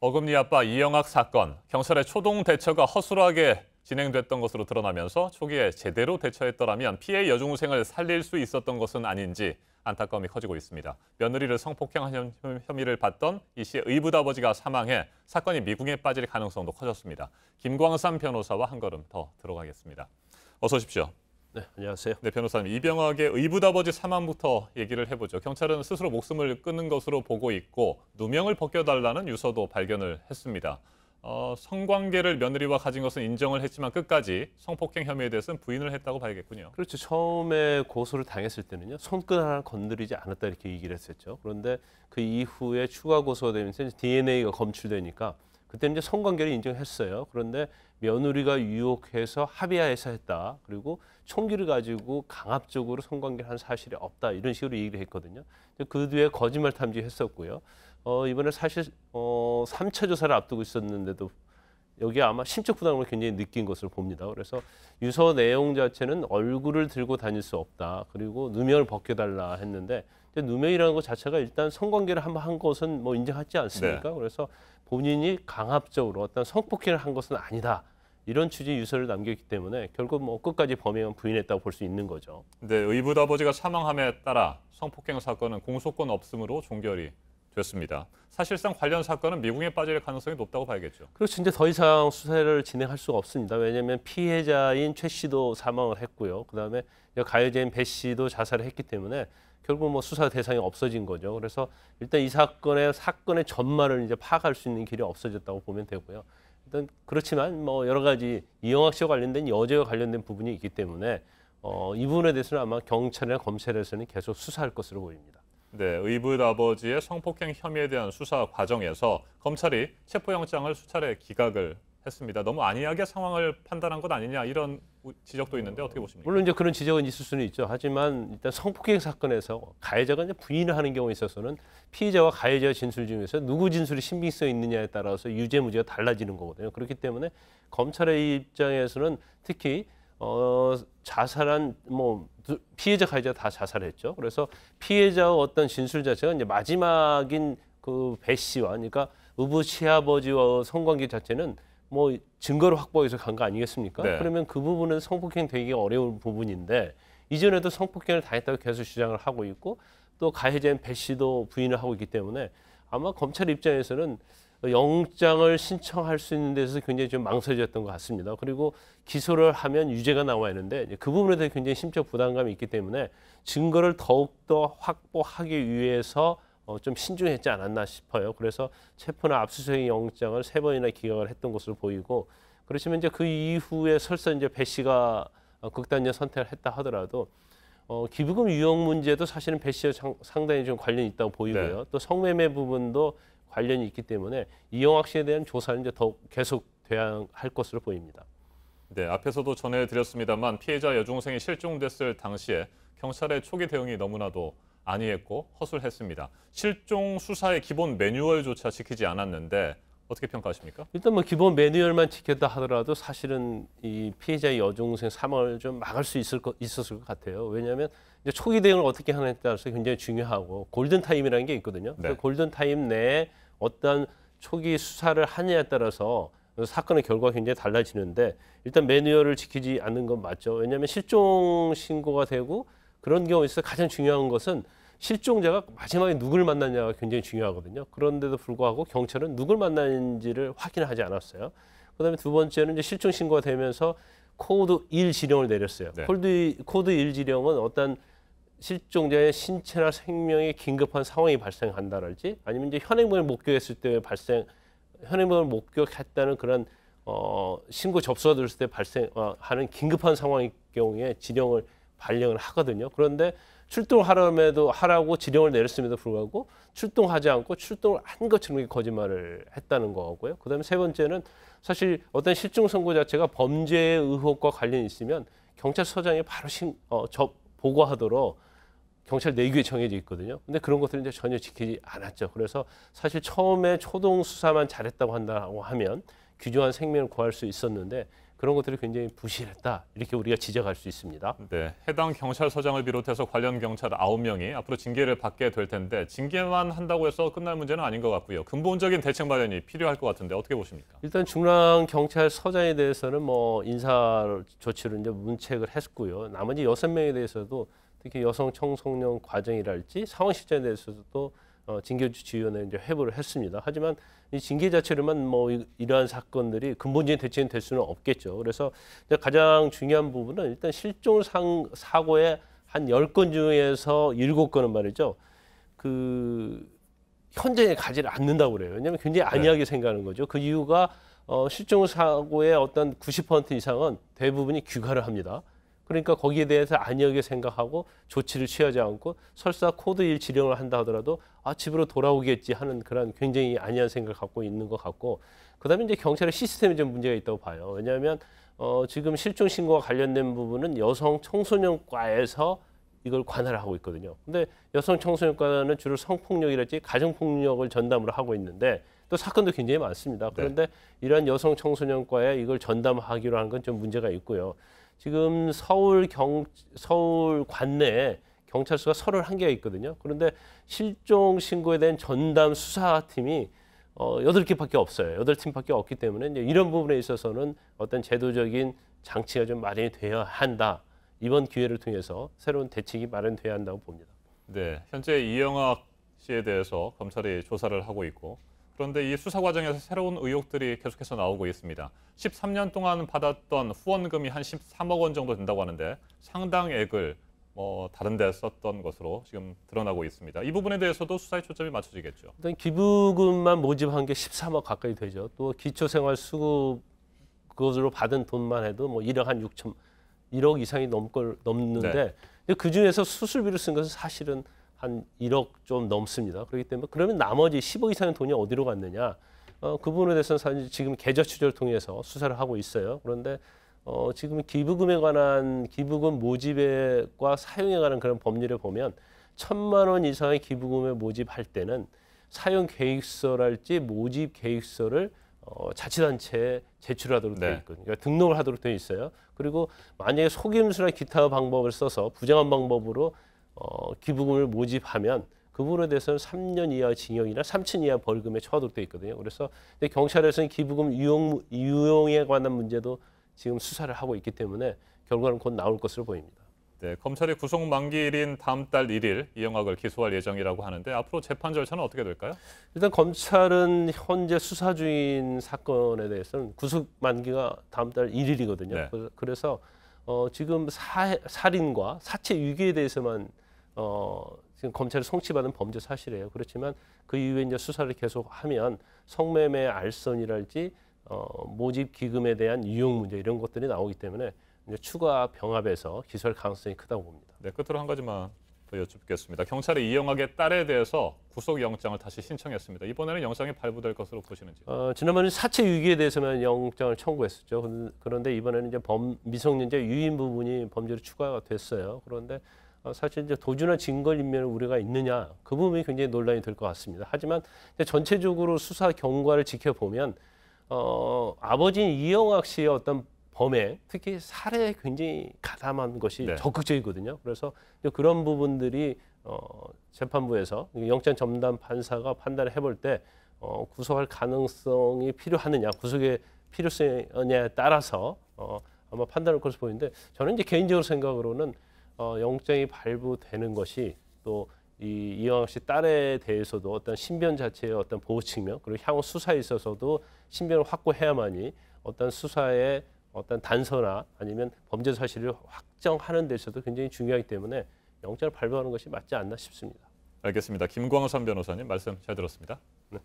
어금니 아빠 이영학 사건, 경찰의 초동 대처가 허술하게 진행됐던 것으로 드러나면서 초기에 제대로 대처했더라면 피해 여중생을 살릴 수 있었던 것은 아닌지 안타까움이 커지고 있습니다. 며느리를 성폭행한 혐의를 받던 이 씨의 의붓아버지가 사망해 사건이 미궁에 빠질 가능성도 커졌습니다. 김광삼 변호사와 한 걸음 더 들어가겠습니다. 어서 오십시오. 네, 안녕하세요. 네, 변호사님. 이병학의 의붓아버지 사망부터 얘기를 해보죠. 경찰은 스스로 목숨을 끊는 것으로 보고 있고 누명을 벗겨달라는 유서도 발견을 했습니다. 성관계를 며느리와 가진 것은 인정을 했지만 끝까지 성폭행 혐의에 대해서는 부인을 했다고 봐야겠군요. 그렇죠. 처음에 고소를 당했을 때는요. 손끝 하나 건드리지 않았다 이렇게 얘기를 했었죠. 그런데 그 이후에 추가 고소가 되면서 DNA가 검출되니까 그때는 이제 성관계를 인정했어요. 그런데 며느리가 유혹해서 합의하에서 했다. 그리고 총기를 가지고 강압적으로 성관계를 한 사실이 없다. 이런 식으로 얘기를 했거든요. 그 뒤에 거짓말 탐지했었고요. 이번에 사실 3차 조사를 앞두고 있었는데도 여기 아마 심적 부담을 굉장히 느낀 것으로 봅니다. 그래서 유서 내용 자체는 얼굴을 들고 다닐 수 없다. 그리고 누명을 벗겨달라 했는데 누명이라는 것 자체가 일단 성관계를 한번 한 것은 뭐 인정하지 않습니까? 네. 그래서 본인이 강압적으로 어떤 성폭행을 한 것은 아니다. 이런 취지의 유서를 남겼기 때문에 결국 뭐 끝까지 범행은 부인했다고 볼 수 있는 거죠. 네, 의붓아버지가 사망함에 따라 성폭행 사건은 공소권 없음으로 종결이 됐습니다. 사실상 관련 사건은 미궁에 빠질 가능성이 높다고 봐야겠죠. 그렇죠. 이제 더 이상 수사를 진행할 수가 없습니다. 왜냐하면 피해자인 최 씨도 사망을 했고요. 그다음에 가해자인 배 씨도 자살을 했기 때문에 결국 뭐 수사 대상이 없어진 거죠. 그래서 일단 이 사건의 전말을 이제 파악할 수 있는 길이 없어졌다고 보면 되고요. 일단 그렇지만 뭐 여러 가지 이영학 씨와 관련된 여죄와 관련된 부분이 있기 때문에 이 부분에 대해서는 아마 경찰이나 검찰에서는 계속 수사할 것으로 보입니다. 네, 의붓아버지의 성폭행 혐의에 대한 수사 과정에서 검찰이 체포영장을 수차례 기각을 했습니다. 너무 안이하게 상황을 판단한 것 아니냐 이런 지적도 있는데 어떻게 보십니까? 물론 이제 그런 지적은 있을 수는 있죠. 하지만 일단 성폭행 사건에서 가해자가 이제 부인을 하는 경우에 있어서는 피해자와 가해자 진술 중에서 누구 진술이 신빙성 있느냐에 따라서 유죄 무죄가 달라지는 거거든요. 그렇기 때문에 검찰의 입장에서는 특히 자살한 피해자 가해자 다 자살했죠. 그래서 피해자의 어떤 진술 자체가 이제 마지막인 그 배 씨와 그러니까 의붓 시아버지와 성관계 자체는 뭐 증거를 확보해서 간 거 아니겠습니까? 네. 그러면 그 부분은 성폭행 되기 어려운 부분인데 이전에도 성폭행을 당했다고 계속 주장을 하고 있고 또 가해자인 배 씨도 부인을 하고 있기 때문에 아마 검찰 입장에서는 영장을 신청할 수 있는 데서 굉장히 좀 망설여졌던 것 같습니다. 그리고 기소를 하면 유죄가 나와야 하는데 그 부분에 대해 굉장히 심적 부담감이 있기 때문에 증거를 더욱더 확보하기 위해서 좀 신중했지 않았나 싶어요. 그래서 체포나 압수수색 영장을 3번이나 기각을 했던 것으로 보이고 그렇지만 이제 그 이후에 설사 이제 배 씨가 극단적 선택을 했다 하더라도 기부금 유용 문제도 사실은 배 씨와 상당히 좀 관련이 있다고 보이고요. 네. 또 성매매 부분도 관련이 있기 때문에 이영학 씨에 대한 조사는 이제 더 계속돼야 할 것으로 보입니다. 네, 앞에서도 전해드렸습니다만 피해자 여중생이 실종됐을 당시에 경찰의 초기 대응이 너무나도 안이했고 허술했습니다. 실종 수사의 기본 매뉴얼조차 지키지 않았는데 어떻게 평가하십니까? 일단 뭐 기본 매뉴얼만 지켰다 하더라도 사실은 이 피해자의 여중생 사망을 좀 막을 수 있었을 것 같아요. 왜냐하면 이제 초기 대응을 어떻게 하느냐에 따라서 굉장히 중요하고 골든 타임이라는 게 있거든요. 네. 그 골든 타임 내에 어떤 초기 수사를 하느냐에 따라서 사건의 결과가 굉장히 달라지는데 일단 매뉴얼을 지키지 않는 건 맞죠. 왜냐하면 실종 신고가 되고 그런 경우에서 가장 중요한 것은 실종자가 마지막에 누굴 만났냐가 굉장히 중요하거든요. 그런데도 불구하고 경찰은 누굴 만났는지를 확인하지 않았어요. 그다음에 두 번째는 이제 실종 신고가 되면서 코드 1 지령을 내렸어요. 네. 코드 1 지령은 어떤 실종자의 신체나 생명에 긴급한 상황이 발생한다랄지 아니면 이제 현행범을 목격했을 때 현행범을 목격했다는 그런 신고 접수가 됐을 때 발생하는 긴급한 상황의 경우에 지령을 발령을 하거든요. 그런데 하라고 지령을 내렸음에도 불구하고 출동하지 않고 출동을 한 것처럼 거짓말을 했다는 거고요. 그다음에 세 번째는 사실 어떤 실종 선고 자체가 범죄 의혹과 관련이 있으면 경찰서장이 바로 보고하도록 경찰 내규에 정해져 있거든요. 근데 그런 것들은 이제 전혀 지키지 않았죠. 그래서 사실 처음에 초동 수사만 잘했다고 한다고 하면 귀중한 생명을 구할 수 있었는데 그런 것들이 굉장히 부실했다 이렇게 우리가 지적할 수 있습니다. 네, 해당 경찰서장을 비롯해서 관련 경찰 9명이 앞으로 징계를 받게 될 텐데 징계만 한다고 해서 끝날 문제는 아닌 것 같고요. 근본적인 대책 마련이 필요할 것 같은데 어떻게 보십니까? 일단 중랑 경찰서장에 대해서는 뭐 인사 조치를 이제 문책을 했고요. 나머지 6명에 대해서도 특히 여성 청소년 과정이랄지 상황실장에 대해서도 징계주치위원회 이제 회부를 했습니다. 하지만 이 징계 자체로만 뭐 이러한 사건들이 근본적인 대책이 될 수는 없겠죠. 그래서 이제 가장 중요한 부분은 일단 실종 사고의 한 10건 중에서 7건은 말이죠. 그 현장에 가지를 않는다고 그래요. 왜냐하면 굉장히 안이하게 생각하는 거죠. 그 이유가 실종 사고의 어떤 90% 이상은 대부분이 귀가를 합니다. 그러니까 거기에 대해서 안이하게 생각하고 조치를 취하지 않고 설사 코드 1 지령을 한다 하더라도 집으로 돌아오겠지 하는 그런 굉장히 안이한 생각을 갖고 있는 것 같고, 그다음에 이제 경찰의 시스템에 좀 문제가 있다고 봐요. 왜냐하면 지금 실종 신고와 관련된 부분은 여성 청소년과에서 이걸 관할을 하고 있거든요. 근데 여성 청소년과는 주로 성폭력이랄지 가정폭력을 전담으로 하고 있는데 또 사건도 굉장히 많습니다. 그런데 이러한 여성 청소년과에 이걸 전담하기로 하는 건 좀 문제가 있고요. 지금 서울 관내에 경찰서가 31개가 있거든요. 그런데 실종 신고에 대한 전담 수사팀이 8개밖에 없어요. 8팀밖에 없기 때문에 이제 이런 부분에 있어서는 어떤 제도적인 장치가 좀 마련이 되어야 한다. 이번 기회를 통해서 새로운 대책이 마련돼야 한다고 봅니다. 네, 현재 이영학 씨에 대해서 검찰이 조사를 하고 있고, 그런데 이 수사 과정에서 새로운 의혹들이 계속해서 나오고 있습니다. 13년 동안 받았던 후원금이 한 13억 원 정도 된다고 하는데 상당액을 다른 데 썼던 것으로 지금 드러나고 있습니다. 이 부분에 대해서도 수사의 초점이 맞춰지겠죠. 일단 기부금만 모집한 게 13억 가까이 되죠. 또 기초생활수급 그것으로 받은 돈만 해도 뭐 1억 한 1억 이상이 넘는데 그 중에서 수술비로 쓴 것은 사실은 한 1억 좀 넘습니다. 그렇기 때문에 그러면 나머지 10억 이상의 돈이 어디로 갔느냐? 그 부분에 대해서는 사실 지금 계좌 추적을 통해서 수사를 하고 있어요. 그런데 지금 기부금에 관한 기부금 모집과 사용에 관한 그런 법률을 보면 1,000만 원 이상의 기부금을 모집할 때는 사용 계획서랄지 모집 계획서를 자치단체에 제출하도록 되어 있거든요. 그러니까 등록을 하도록 되어 있어요. 그리고 만약에 속임수나 기타 방법을 써서 부정한 방법으로 기부금을 모집하면 그 부분에 대해서는 3년 이하 징역이나 3천 이하 벌금에 처하도록 되어 있거든요. 그래서 경찰에서는 기부금 유용에 관한 문제도 지금 수사를 하고 있기 때문에 결과는 곧 나올 것으로 보입니다. 네, 검찰이 구속 만기일인 다음 달 1일 이영학을 기소할 예정이라고 하는데 앞으로 재판 절차는 어떻게 될까요? 일단 검찰은 현재 수사 중인 사건에 대해서는 구속 만기가 다음 달 1일이거든요. 네. 그래서 지금 살인과 사체 유기에 대해서만 지금 검찰이 송치받은 범죄 사실이에요. 그렇지만 그 이후에 이제 수사를 계속하면 성매매 알선이랄지 모집 기금에 대한 유용 문제 이런 것들이 나오기 때문에 이제 추가 병합해서 기소할 가능성이 크다고 봅니다. 네, 끝으로 한 가지만 더 여쭙겠습니다. 경찰이 이영학의 딸에 대해서 구속영장을 다시 신청했습니다. 이번에는 영장이 발부될 것으로 보시는지? 지난번에 사체 유기에 대해서만 영장을 청구했었죠. 그런데 이번에는 이제 미성년자 유인 부분이 범죄로 추가가 됐어요. 그런데 사실 이제 도주나 증거인멸 우려가 있느냐 그 부분이 굉장히 논란이 될 것 같습니다. 하지만 전체적으로 수사 경과를 지켜보면 아버지인 이영학 씨의 어떤 범행, 특히 살해에 굉장히 가담한 것이 적극적이거든요. 그래서 그런 부분들이 재판부에서 영장 전담 판사가 판단을 해볼 때 구속할 가능성이 필요하느냐, 구속의 필요성에 따라서 아마 판단할 것으로 보이는데 저는 이제 개인적으로 생각으로는 영장이 발부되는 것이 또 이 이영학 씨 딸에 대해서도 어떤 신변 자체의 어떤 보호 측면 그리고 향후 수사에 있어서도 신변을 확보해야만이 어떤 수사의 어떤 단서나 아니면 범죄 사실을 확정하는 데서도 굉장히 중요하기 때문에 영장을 발부하는 것이 맞지 않나 싶습니다. 알겠습니다. 김광선 변호사님 말씀 잘 들었습니다. 네.